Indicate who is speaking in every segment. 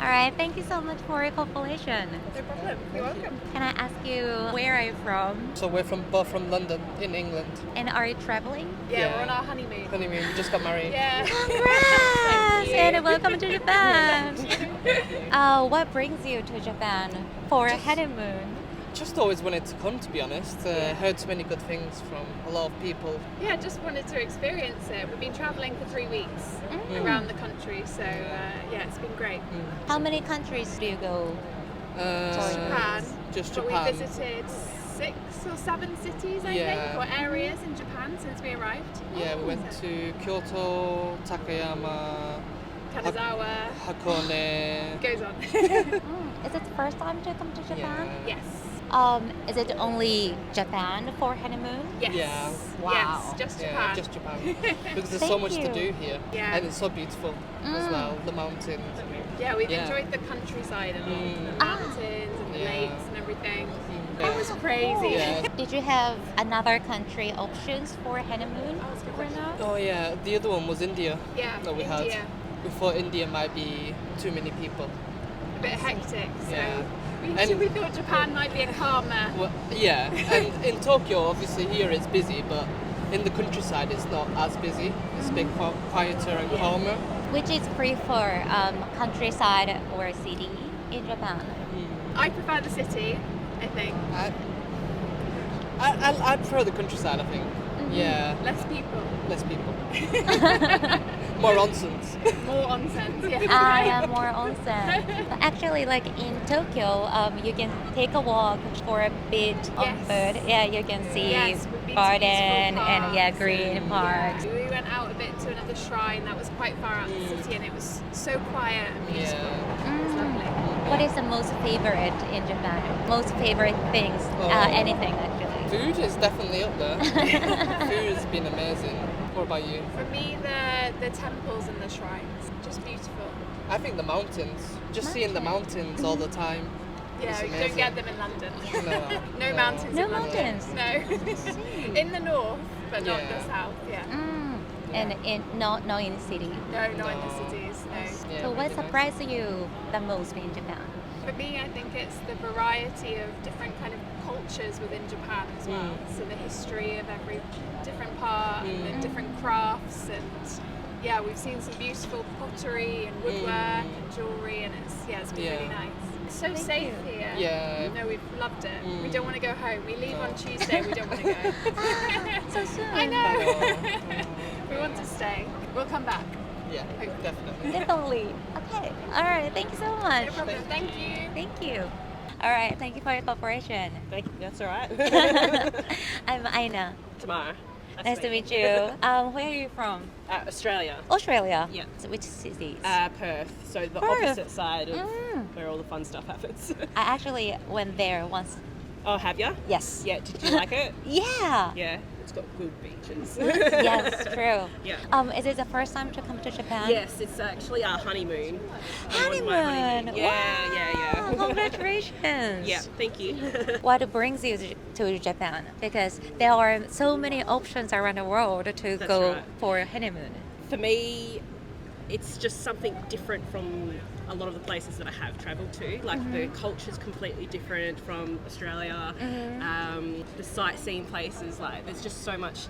Speaker 1: All right, thank you so much for your cooperation.
Speaker 2: No problem. You're welcome.
Speaker 1: Can I ask you where are you from?
Speaker 3: So we're both from London, in England.
Speaker 1: And are you traveling?
Speaker 2: Yeah, we're on our honeymoon.
Speaker 3: Honeymoon, we just got married.
Speaker 2: Yeah.
Speaker 1: Congrats!
Speaker 2: you.
Speaker 1: And welcome to Japan. What brings you to Japan for a honeymoon?
Speaker 3: Just always wanted to come, to be honest. Heard so many good things from a lot of people.
Speaker 2: Yeah, just wanted to experience it. We've been travelling for 3 weeks around the country, so yeah, it's been great.
Speaker 1: How many countries do you go?
Speaker 2: Japan.
Speaker 3: Just
Speaker 2: But
Speaker 3: Japan.
Speaker 2: we visited 6 or 7 cities, I think, or areas in Japan since we arrived.
Speaker 3: Yeah, we went to Kyoto, Takayama,
Speaker 2: Kanazawa.
Speaker 3: Hakone.
Speaker 2: Goes on.
Speaker 1: Is it the first time to come to Japan?
Speaker 2: Yes.
Speaker 1: Is it only Japan for honeymoon?
Speaker 2: Yes.
Speaker 3: Yeah.
Speaker 1: Wow.
Speaker 2: Yes, just Japan.
Speaker 3: Yeah, just Japan. Because there's so
Speaker 1: Thank
Speaker 3: much to
Speaker 1: you.
Speaker 3: do here.
Speaker 2: Yeah.
Speaker 3: And it's so beautiful as well. The mountains.
Speaker 2: Yeah, we've
Speaker 3: Yeah.
Speaker 2: enjoyed the countryside a lot, the mountains and the
Speaker 3: Yeah.
Speaker 2: lakes and everything.
Speaker 3: Yeah.
Speaker 2: It was crazy.
Speaker 3: Yeah.
Speaker 1: Did you have another country options for honeymoon?
Speaker 2: Oh, that's a good question.
Speaker 3: Oh yeah, the other one was India.
Speaker 2: Yeah,
Speaker 3: that we
Speaker 2: India.
Speaker 3: had. We thought India might be too many people.
Speaker 2: A bit hectic, so
Speaker 3: Yeah.
Speaker 2: we thought Japan might be a calmer.
Speaker 3: Well, yeah, and in Tokyo, obviously here it's busy, but in the countryside it's not as busy. It's a bit quieter and calmer.
Speaker 1: Which is prefer countryside or city in Japan?
Speaker 2: I prefer the city, I think.
Speaker 3: I prefer the countryside, I think. Yeah,
Speaker 2: Less people.
Speaker 3: less people. More onsens.
Speaker 2: More onsens, yeah.
Speaker 1: I am more onsen. Actually, like in Tokyo, you can take a walk for a bit on
Speaker 2: Yes.
Speaker 1: foot. Yeah, you can see
Speaker 2: Yes, we've been to
Speaker 1: garden
Speaker 2: beautiful
Speaker 1: and
Speaker 2: parks
Speaker 1: green
Speaker 2: and-
Speaker 1: parks.
Speaker 2: Yeah. We went out a bit to another shrine that was quite far out in the city, and it was so quiet and beautiful.
Speaker 3: Yeah.
Speaker 2: It was lovely.
Speaker 1: What is the most favorite in Japan? Most favorite things? Anything actually.
Speaker 3: Food is definitely up there. Food has been amazing. What about you?
Speaker 2: For me, the temples and the shrines, just beautiful.
Speaker 3: I think the mountains. Just seeing the mountains all the time.
Speaker 2: Yeah,
Speaker 3: It's
Speaker 2: you don't
Speaker 3: amazing.
Speaker 2: get them in London.
Speaker 3: No,
Speaker 2: No mountains
Speaker 1: No
Speaker 2: in London.
Speaker 1: mountains.
Speaker 2: No. In the north, but not the
Speaker 3: Yeah.
Speaker 2: south, yeah.
Speaker 1: And not in the city.
Speaker 2: No, not in the cities, no.
Speaker 3: Yeah,
Speaker 1: So what
Speaker 3: really nice.
Speaker 1: surprised you the most in Japan?
Speaker 2: For me, I think it's the variety of different kind of cultures within Japan as well. So the history of every different part and the different crafts, and yeah, we've seen some beautiful pottery and woodwork and jewellery, and it's been really
Speaker 3: Yeah.
Speaker 2: nice. It's so safe here.
Speaker 3: Yeah.
Speaker 2: No, we've loved it. We don't want to go home. We leave on Tuesday. We don't want to go.
Speaker 1: So soon.
Speaker 2: I know.
Speaker 3: Oh.
Speaker 2: We want to stay. We'll come back.
Speaker 3: Yeah, definitely.
Speaker 1: Definitely. Okay. All right. Thank you so much.
Speaker 2: No problem. Thank you.
Speaker 1: Thank you. All right. Thank you for your cooperation.
Speaker 4: Thank you. That's all right.
Speaker 1: I'm Aina.
Speaker 4: Tomorrow.
Speaker 1: Nice to meet you. Where are you from?
Speaker 4: Australia.
Speaker 1: Australia.
Speaker 4: Yeah.
Speaker 1: So which cities?
Speaker 4: Perth. So the
Speaker 1: Perth.
Speaker 4: opposite side of where all the fun stuff happens.
Speaker 1: I actually went there once.
Speaker 4: Oh, have you?
Speaker 1: Yes.
Speaker 4: Yeah. Did you like it?
Speaker 1: Yeah.
Speaker 4: Yeah. It's got good beaches.
Speaker 1: Yes, true.
Speaker 4: Yeah.
Speaker 1: Is it the first time to come to Japan?
Speaker 4: Yes, it's actually our honeymoon. I'm on my
Speaker 1: Honeymoon.
Speaker 4: Yeah,
Speaker 1: Wow.
Speaker 4: yeah.
Speaker 1: Congratulations.
Speaker 4: Yeah. Thank you.
Speaker 1: What brings you to Japan? Because there are so many options around the world to
Speaker 4: That's
Speaker 1: go
Speaker 4: right.
Speaker 1: for a honeymoon.
Speaker 4: For me, it's just something different from a lot of the places that I have travelled to. Like the culture's completely different from Australia. The sightseeing places, like there's just so much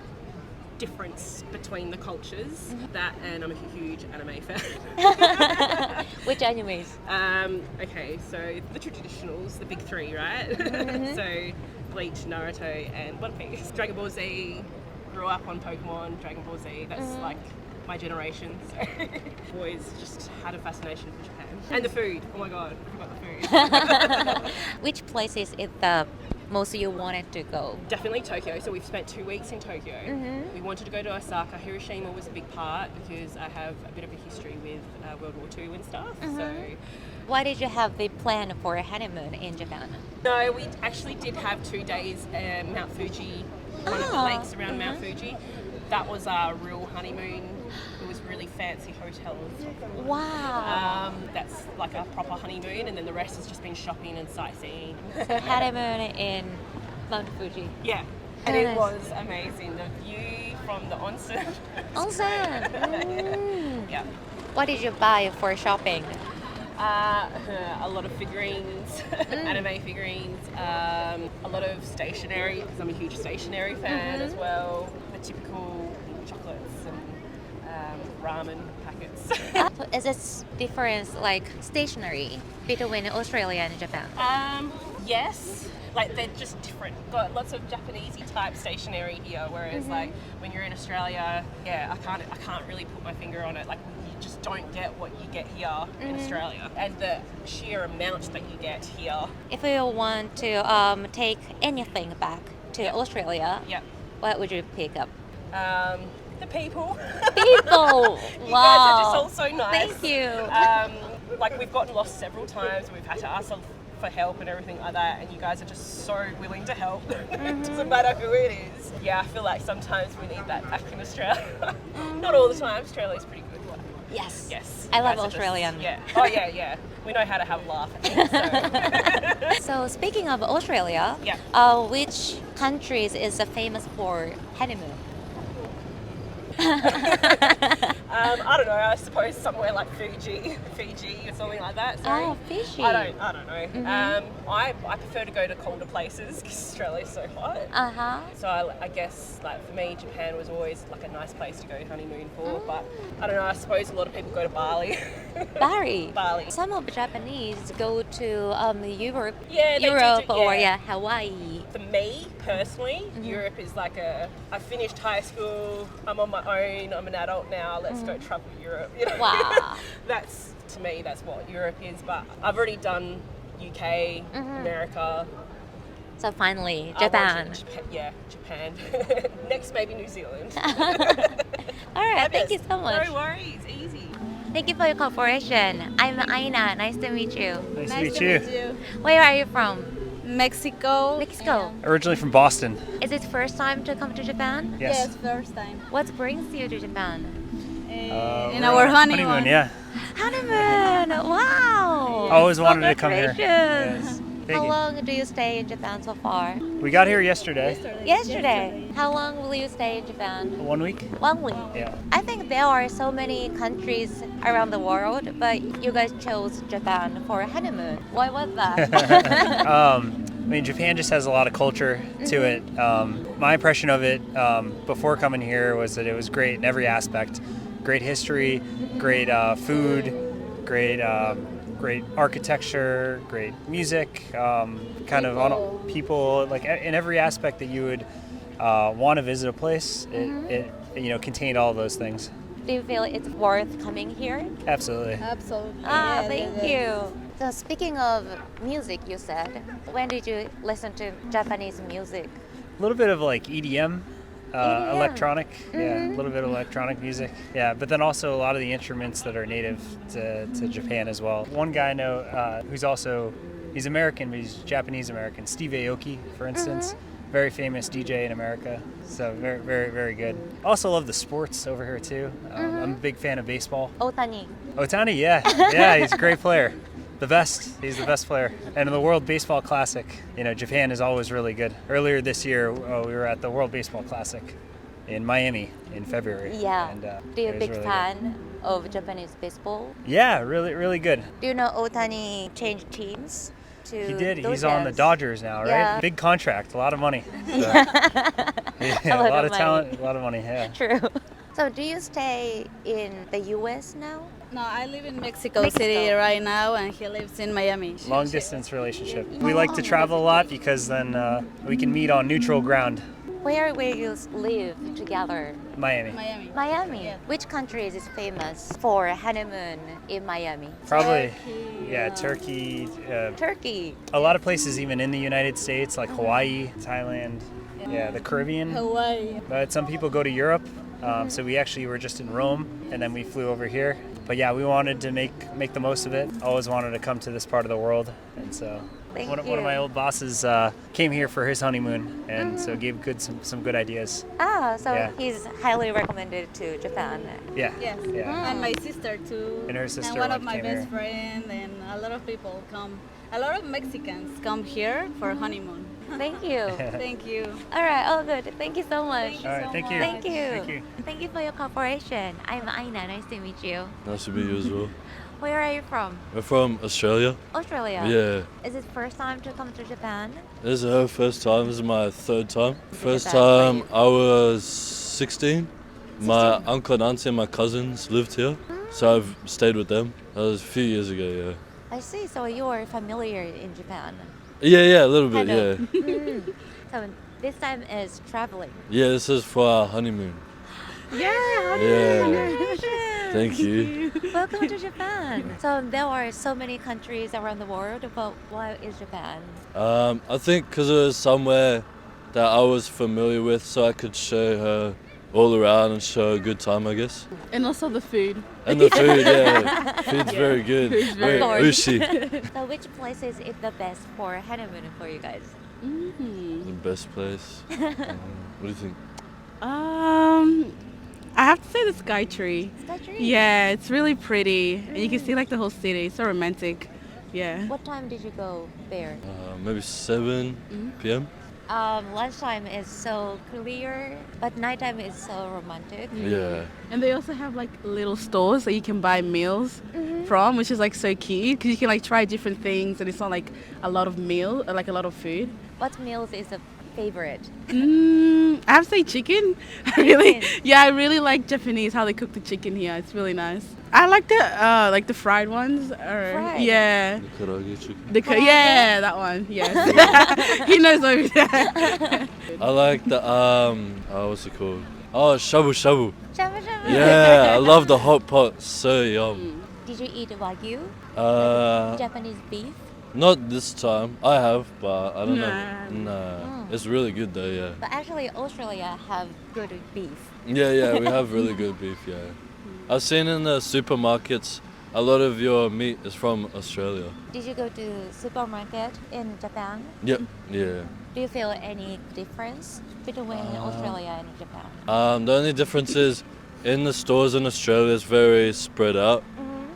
Speaker 4: difference between the cultures. That, and I'm a huge anime fan.
Speaker 1: Which animes?
Speaker 4: Okay, so the traditionals, the big three, right? So Bleach, Naruto, and One Piece. Dragon Ball Z. Grew up on Pokemon, Dragon Ball Z. That's like my generation. So always just had a fascination for Japan. And the food. Oh my god, I forgot the food.
Speaker 1: Which places is the most you wanted to go?
Speaker 4: Definitely Tokyo. So we've spent 2 weeks in Tokyo. We wanted to go to Osaka. Hiroshima was a big part because I have a bit of a history with World War II and stuff. So
Speaker 1: Why did you have the plan for a honeymoon in Japan?
Speaker 4: no, we actually did have 2 days Mount Fuji, one of the lakes around Mount Fuji. That was our real honeymoon. It was really fancy hotels.
Speaker 1: Wow.
Speaker 4: That's like a proper honeymoon, and then the rest has just been shopping and sightseeing.
Speaker 1: So honeymoon in Mount Fuji.
Speaker 4: Yeah, and
Speaker 1: Nice.
Speaker 4: it was amazing. The view from the onsen.
Speaker 1: Onsen.
Speaker 4: Yeah.
Speaker 1: What did you buy for shopping?
Speaker 4: A lot of figurines, anime figurines, a lot of stationery because I'm a huge stationery fan as well. The typical chocolates and ramen packets.
Speaker 1: So is this difference like stationery between Australia and Japan?
Speaker 4: Yes. Like they're just different. Got lots of Japanesey type stationery here, whereas like when you're in Australia, I can't really put my finger on it. Like you just don't get what you get here in Australia, and the sheer amount that you get here.
Speaker 1: If you want to take anything back to Australia, what would you pick up?
Speaker 4: The people.
Speaker 1: People!
Speaker 4: You
Speaker 1: Wow.
Speaker 4: guys are just all so nice.
Speaker 1: Thank you.
Speaker 4: Like we've gotten lost several times. We've had to ask for help and everything like that, and you guys are just so willing to help. It doesn't matter who it is. Yeah, I feel like sometimes we need that back in Australia. Not all the time. Australia's pretty good.
Speaker 1: Yes.
Speaker 4: Yes.
Speaker 1: I
Speaker 4: you
Speaker 1: love
Speaker 4: guys are just-
Speaker 1: Australian.
Speaker 4: yeah. Oh yeah. We know how to have a laugh. I think, so.
Speaker 1: So speaking of Australia, which countries is famous for honeymoon?
Speaker 4: I don't know. I suppose somewhere like Fiji or something like that. Sorry.
Speaker 1: Oh, Fiji.
Speaker 4: I don't know. I prefer to go to colder places because Australia's so hot. So I guess like for me, Japan was always like a nice place to go honeymoon for. But I don't know. I suppose a lot of people go to Bali.
Speaker 1: Bali. Some of Japanese go to Europe.
Speaker 4: Yeah, they
Speaker 1: Europe
Speaker 4: do,
Speaker 1: or
Speaker 4: yeah.
Speaker 1: Hawaii.
Speaker 4: For me personally, Europe is like I finished high school. I'm on my own. I'm an adult now. Let's go travel Europe. You know?
Speaker 1: Wow.
Speaker 4: That's to me. That's what Europe is. But I've already done UK, America.
Speaker 1: So finally,
Speaker 4: I want
Speaker 1: Japan.
Speaker 4: to Japan. Next, maybe New Zealand.
Speaker 1: All right, thank you so much.
Speaker 4: No worries, easy.
Speaker 1: Thank you for your cooperation. I'm Aina. Nice to meet you.
Speaker 5: Nice to meet you.
Speaker 1: Where are you from?
Speaker 6: Mexico.
Speaker 1: Mexico.
Speaker 5: Originally from Boston.
Speaker 1: Is it first time to come to Japan?
Speaker 5: Yes.
Speaker 6: First time.
Speaker 1: What brings you to Japan?
Speaker 6: In our honeymoon.
Speaker 5: Yeah.
Speaker 1: Honeymoon! Wow!
Speaker 5: Always wanted to come here.
Speaker 1: Congratulations.
Speaker 5: Yes. Thank
Speaker 1: How
Speaker 5: you.
Speaker 1: long do you stay in Japan so far?
Speaker 5: We got here yesterday.
Speaker 1: Yesterday. How long will you stay in Japan?
Speaker 5: 1 week.
Speaker 1: 1 week.
Speaker 5: Yeah.
Speaker 1: I think there are so many countries around the world, but you guys chose Japan for a honeymoon. Why was that?
Speaker 5: I mean, Japan just has a lot of culture to it. My impression of it before coming here was that it was great in every aspect. Great history, great food, great architecture, great music, kind of on people, like in every aspect that you would want to visit a place. It contained all those things.
Speaker 1: Do you feel it's worth coming here?
Speaker 5: Absolutely.
Speaker 6: Absolutely.
Speaker 1: Thank you. So speaking of music, you said, when did you listen to Japanese music?
Speaker 5: A little bit of like EDM.
Speaker 1: EDM.
Speaker 5: Electronic, yeah, a little bit of electronic music, yeah, but then also a lot of the instruments that are native to Japan as well. One guy I know he's American, but he's Japanese American, Steve Aoki, for instance, very famous DJ in America, so very, very, very good. Also love the sports over here too. I'm a big fan of baseball. Ohtani, yeah, he's a great player. He's the best player. And in the World Baseball Classic, Japan is always really good. Earlier this year, we were at the World Baseball Classic in Miami in February.
Speaker 1: Yeah.
Speaker 5: And,
Speaker 1: Do you a
Speaker 5: it was
Speaker 1: big
Speaker 5: really
Speaker 1: fan of Japanese baseball?
Speaker 5: good. Yeah, really, really good.
Speaker 1: Do you know Ohtani changed teams to
Speaker 5: He did. He's
Speaker 1: Dodgers?
Speaker 5: on the Dodgers now, right?
Speaker 1: Yeah.
Speaker 5: Big contract, a lot of money. So,
Speaker 1: A lot
Speaker 5: lot
Speaker 1: of
Speaker 5: of talent, a lot of money, yeah.
Speaker 1: True. So do you stay in the US now?
Speaker 6: No, I live in Mexico City right now, and he lives in Miami.
Speaker 5: Long distance relationship. We like to travel a lot because then we can meet on neutral ground.
Speaker 1: Where will you live together?
Speaker 5: Miami.
Speaker 1: Miami.
Speaker 6: Yeah.
Speaker 1: Which country is famous for honeymoon in Miami?
Speaker 5: Probably,
Speaker 6: Turkey,
Speaker 5: Turkey.
Speaker 1: Turkey.
Speaker 5: A lot of places even in the United States, like Hawaii, Thailand, the Caribbean.
Speaker 6: Hawaii.
Speaker 5: But some people go to Europe, so we actually were just in Rome, and then we flew over here. But yeah, we wanted to make the most of it. Always wanted to come to this part of the world, and so one of my old bosses came here for his honeymoon, and so gave some good ideas.
Speaker 1: So
Speaker 5: Yeah.
Speaker 1: he's highly recommended to Japan.
Speaker 5: Yeah.
Speaker 6: Yes.
Speaker 5: Yeah.
Speaker 6: And my sister too.
Speaker 5: And her sister,
Speaker 6: And one of
Speaker 5: like,
Speaker 6: my
Speaker 5: came
Speaker 6: best
Speaker 5: here.
Speaker 6: friends, and a lot of people come. A lot of Mexicans come here for honeymoon.
Speaker 1: Thank you.
Speaker 6: Thank you.
Speaker 1: All right, all good. Thank you so much.
Speaker 6: Thank you
Speaker 5: All right,
Speaker 6: so
Speaker 5: thank you.
Speaker 6: much.
Speaker 1: Thank you.
Speaker 5: Thank you.
Speaker 1: Thank you for your cooperation. I'm Aina. Nice to meet you.
Speaker 7: Nice to meet you as well.
Speaker 1: Where are you from?
Speaker 7: We're from Australia.
Speaker 1: Australia.
Speaker 7: Yeah.
Speaker 1: Is it first time to come to Japan?
Speaker 7: This is her first time. This is my third time. First
Speaker 1: bad for
Speaker 7: time
Speaker 1: you.
Speaker 7: I was 16. My uncle and auntie and my cousins lived here. So I've stayed with them. That was a few years ago, yeah.
Speaker 1: I see. So you are familiar in Japan.
Speaker 7: Yeah, a little bit,
Speaker 1: Hello.
Speaker 7: yeah.
Speaker 1: So this time is traveling.
Speaker 7: Yeah, this is for our honeymoon.
Speaker 1: Yeah.
Speaker 7: Yeah. Thank you.
Speaker 1: Welcome to Japan. So there are so many countries around the world, but why is Japan?
Speaker 7: I think because it was somewhere that I was familiar with, so I could show her all around and show a good time, I guess.
Speaker 8: And also the food.
Speaker 7: And the food, yeah. Food's very good.
Speaker 8: Food's
Speaker 7: Very
Speaker 1: very-
Speaker 7: ushi.
Speaker 1: So which place is it the best for honeymoon for you guys?
Speaker 7: The best place. What do you think?
Speaker 8: I have to say the Sky Tree.
Speaker 1: Sky Tree?
Speaker 8: Yeah, it's really pretty. And you can see like the whole city. It's so romantic. Yeah.
Speaker 1: What time did you go there?
Speaker 7: Maybe 7 p.m.
Speaker 1: Lunchtime is so clear, but nighttime is so romantic.
Speaker 7: Yeah.
Speaker 8: And they also have like little stores that you can buy meals from, which is like so cute because you can like try different things and it's not like a lot of meal, like a lot of food.
Speaker 1: What meals is a favorite?
Speaker 8: I have to say chicken. I really like Japanese how they cook the chicken here. It's really nice. I like the fried ones.
Speaker 1: Fried?
Speaker 8: Yeah.
Speaker 7: The karaage chicken.
Speaker 8: Yeah, that one. Yes. He knows over there.
Speaker 7: I like the, what's it called? Oh, shabu shabu.
Speaker 1: Shabu shabu.
Speaker 7: Yeah, I love the hot pot. So yum.
Speaker 1: Did you eat wagyu?
Speaker 7: Uh,
Speaker 1: Japanese beef?
Speaker 7: Not this time. I have, but I don't know.
Speaker 8: Nah.
Speaker 7: Nah. It's really good though, yeah.
Speaker 1: But actually, Australia have good beef.
Speaker 7: Yeah, we have really good beef, yeah. I've seen in the supermarkets, a lot of your meat is from Australia.
Speaker 1: Did you go to supermarket in Japan?
Speaker 7: Yep, yeah.
Speaker 1: Do you feel any difference between Australia and Japan?
Speaker 7: The only difference is in the stores in Australia it's very spread out.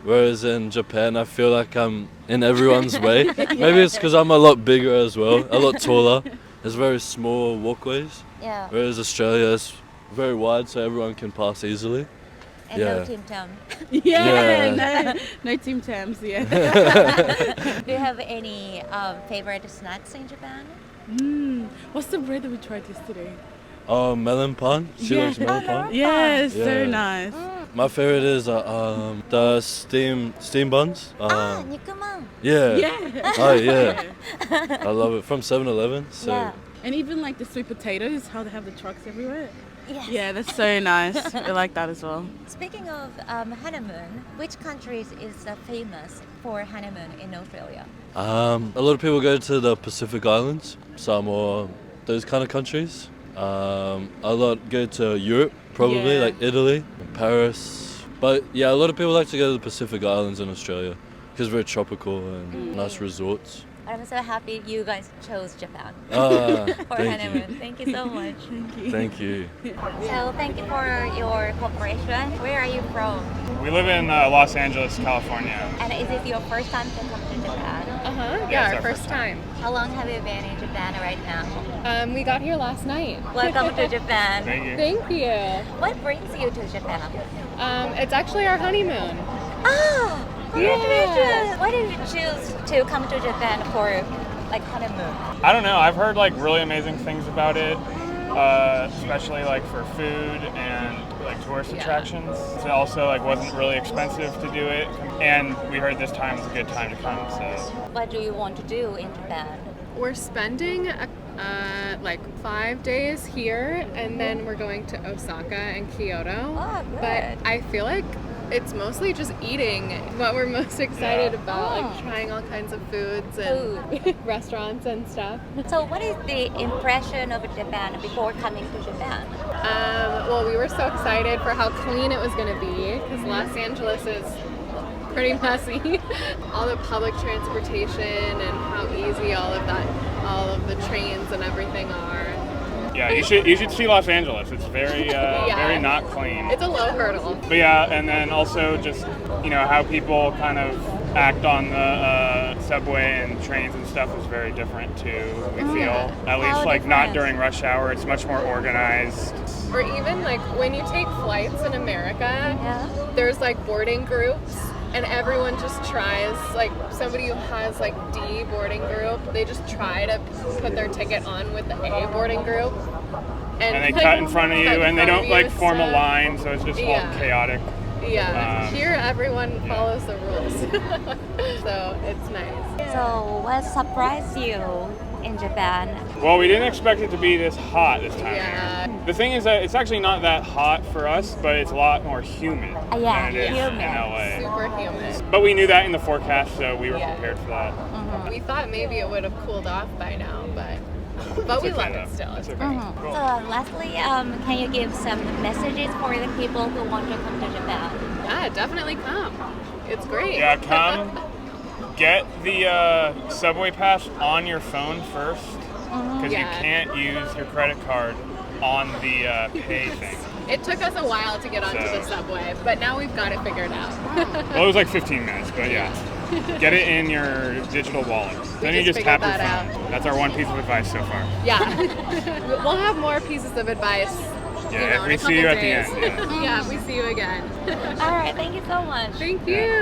Speaker 7: Whereas in Japan, I feel like I'm in everyone's way. Maybe it's because I'm a lot bigger as well, a lot taller. There's very small walkways.
Speaker 1: Yeah.
Speaker 7: Whereas Australia is very wide, so everyone can pass easily.
Speaker 1: And
Speaker 7: Yeah.
Speaker 1: no Tim Tam.
Speaker 8: No Tim Tams, yeah.
Speaker 1: Do you have any favorite snacks in Japan?
Speaker 8: What's the bread that we tried yesterday?
Speaker 7: Oh, melon pan. She likes melon pan.
Speaker 8: Yes,
Speaker 7: Yeah.
Speaker 8: so nice.
Speaker 7: My favorite is the steam buns.
Speaker 1: Nikuman.
Speaker 7: Yeah. Oh yeah. I love it from 7-Eleven. So
Speaker 1: Yeah.
Speaker 8: And even like the sweet potatoes, how they have the trucks everywhere.
Speaker 1: Yes.
Speaker 8: Yeah, that's so nice. I like that as well.
Speaker 1: Speaking of honeymoon, which countries is famous for honeymoon in Australia?
Speaker 7: a lot of people go to the Pacific Islands, Samoa, those kind of countries. A lot go to Europe, probably
Speaker 8: Yeah.
Speaker 7: like Italy, Paris. But yeah, a lot of people like to go to the Pacific Islands in Australia because we're tropical and nice resorts.
Speaker 1: I'm so happy you guys chose Japan
Speaker 7: Ah,
Speaker 1: for
Speaker 7: thank
Speaker 1: honeymoon. Thank you so much.
Speaker 7: you. Thank you.
Speaker 1: So thank you for your cooperation. Where are you from?
Speaker 9: We live in Los Angeles, California.
Speaker 1: And is it your first time to come to Japan?
Speaker 9: Yeah,
Speaker 2: Our first time.
Speaker 1: How long have you been in Japan right now?
Speaker 2: We got here last night.
Speaker 1: Welcome to Japan.
Speaker 9: Thank you.
Speaker 2: Thank you.
Speaker 1: What brings you to Japan?
Speaker 2: It's actually our honeymoon.
Speaker 1: Oh, congratulations! Why did you choose to come to Japan for like honeymoon?
Speaker 9: I don't know. I've heard like really amazing things about it, especially like for food and like tourist attractions. It also like wasn't really expensive to do it, and we heard this time was a good time to come. So
Speaker 1: What do you want to do in Japan?
Speaker 2: We're spending like 5 days here, and then we're going to Osaka and Kyoto.
Speaker 1: Oh, good.
Speaker 2: But I feel like it's mostly just eating what we're most excited about, like trying all kinds of foods and restaurants and stuff.
Speaker 1: So what is the impression of Japan before coming to Japan?
Speaker 2: Well, we were so excited for how clean it was going to be because Los Angeles is pretty messy. All the public transportation and how easy all of the trains and everything are.
Speaker 9: yeah, you should see Los Angeles. It's very very not clean.
Speaker 2: It's a low hurdle.
Speaker 9: But yeah, and then also just how people kind of act on the subway and trains and stuff is very different too. We feel at least like not
Speaker 1: different?
Speaker 9: during rush hour. It's much more organized.
Speaker 2: Or even like when you take flights in America, there's like boarding groups and everyone just tries, like somebody who has like D boarding group, they just try to put their ticket on with the A boarding group.
Speaker 9: And they
Speaker 2: like,
Speaker 9: cut in front of you, and they don't like form a
Speaker 2: stuff.
Speaker 9: line, so it's just all
Speaker 2: Yeah.
Speaker 9: chaotic.
Speaker 2: Yeah, here everyone
Speaker 9: yeah.
Speaker 2: follows the rules, so it's nice.
Speaker 1: So, what surprised you in Japan?
Speaker 9: Well, we didn't expect it to be this hot this time.
Speaker 2: Yeah.
Speaker 9: The thing is that it's actually not that hot for us, but it's a lot more humid
Speaker 1: Yeah,
Speaker 9: than it is
Speaker 1: humid.
Speaker 9: in LA.
Speaker 2: Super humid.
Speaker 9: But we knew that in the forecast, so we were
Speaker 2: Yeah.
Speaker 9: prepared for that.
Speaker 2: We thought maybe it would have cooled off by now, but we
Speaker 9: It's
Speaker 2: love
Speaker 9: okay,
Speaker 2: it
Speaker 9: though.
Speaker 2: still.
Speaker 9: It's
Speaker 2: It's
Speaker 9: okay.
Speaker 2: great.
Speaker 9: Cool.
Speaker 1: So, lastly, can you give some messages for the people who want to come to Japan?
Speaker 2: Yeah, definitely come. It's great.
Speaker 9: Yeah, come. Get the subway pass on your phone first, because
Speaker 2: Yeah.
Speaker 9: you can't use your credit card on the pay thing.
Speaker 2: It took us a while to get onto
Speaker 9: So-
Speaker 2: the subway, but now we've got it figured out.
Speaker 9: Well, it was like 15 minutes, but yeah. Get it in your digital wallet. Then you
Speaker 2: just
Speaker 9: just tap your
Speaker 2: figured that
Speaker 9: phone. That's our one piece of advice so far.
Speaker 2: Yeah. We'll have more pieces of advice.
Speaker 9: Yeah,
Speaker 2: you know, in
Speaker 9: we
Speaker 2: a
Speaker 9: see you
Speaker 2: couple
Speaker 9: at the
Speaker 2: days.
Speaker 9: end. Yeah.
Speaker 2: Yeah, we see you again.
Speaker 1: All right, thank you so much.
Speaker 2: Thank you.